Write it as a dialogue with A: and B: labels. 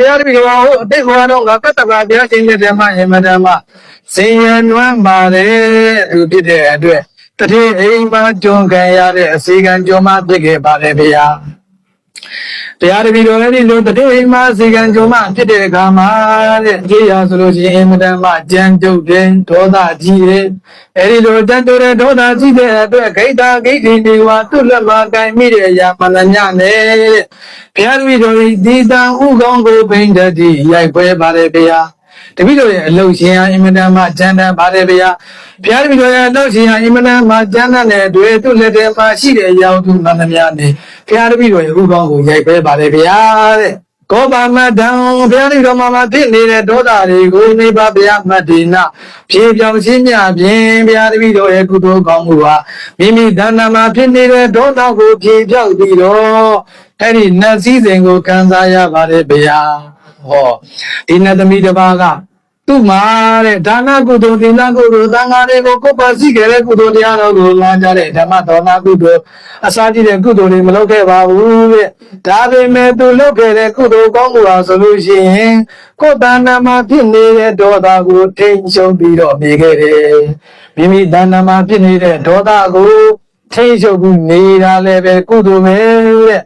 A: ရားတပည့်တော်အတိတ်ဘဝတော့ငါကတ္တဗာဘုရားရှင်ရဲ့ဓမ္မယမဓမ္မစင်ရနွမ်းပါတယ်သူဖြစ်တဲ့အတွက်တတိအိမ်မှာကြုံခံရတဲ့အစီကံကြုံမှဖြစ်ခဲ့ပါတယ်ဗျာတရားတပည့်တော်လည်းဒီလိုတတိအိမ်မှာအစီကံကြုံမှဖြစ်တဲ့အခါမှာတဲ့ကြေးရဆိုလို့ရှိရင်အင်မတန်မှကြမ်းကြုတ်တယ်ဒေါသကြီးတယ်အဲဒီလိုကြမ်းကြုတ်တဲ့ဒေါသကြီးတဲ့အတွက်ဂိတ္တာဂိတ္တိတွေဟာသူ့လက်မှာကင်မိတဲ့အရာမှန်သမျှနဲ့တဲ့ဘုရားတပည့်တော်ဒီတန်ဥကောင်းကိုပိဋကတိရိုက်ပွဲပါတယ်ဗျာတပည့်တော်ရဲ့အလုရှင်ဟာအင်မတန်မှကျမ်းတမ်းပါတယ်ဗျာဘုရားတပည့်တော်ရဲ့အလုရှင်ဟာအင်မတန်မှကျမ်းတမ်းတဲ့အတွက်သူ့လက်ထဲမှာရှိတဲ့အရာသူမှန်သမျှနဲ့ဘုရားတပည့်တော်ရဲ့ဥကောင်းကိုရိုက်ပွဲပါတယ်ဗျာတဲ့ကောပါမတံဘုရားတပည့်တော်မှာဖြစ်နေတဲ့ဒေါသတွေကိုနိဗ္ဗာန်ဘုရားမတ္တိနာဖြေပြောင်းခြင်းများဖြင့်ဘုရားတပည့်တော်ရဲ့ကုသိုလ်ကောင်းမှုဟာမိမိတဏ္ဍာမှာဖြစ်နေတဲ့ဒေါသကိုဖြေပြောင်းပြီးတော့အဲ့ဒီနတ်စည်းစိမ်ကိုခံစားရပါတယ်ဗျာဟောဒီနတ်သမီးတစ်ပါးကသူ့မှာတဲ့ဒါနကုသိုလ်သီလကုသိုလ်သံဃာတွေကိုကိုယ်ပါရှိခဲ့တဲ့ကုသိုလ်တရားတော်ကိုလာကြတဲ့ဓမ္မတော်နာကုသိုလ်အစာကြည့်တဲ့ကုသိုလ်တွေမလုပ်ခဲ့ပါဘူးတဲ့ဒါပေမဲ့သူလုပ်ခဲ့တဲ့ကုသိုလ်ကောင်းမှုဟာဆိုလို့ရှိရင်ကိုယ်တဏ္ဍာမှာဖြစ်နေတဲ့ဒေါသကိုထိန်းချုပ်ပြီးတော့နေခဲ့တယ်မိမိတဏ္ဍာမှာဖြစ်နေတဲ့ဒေါသကိုထိန်းချုပ်ပြီးနေတာလည်းပဲကုသိုလ်ပဲတဲ့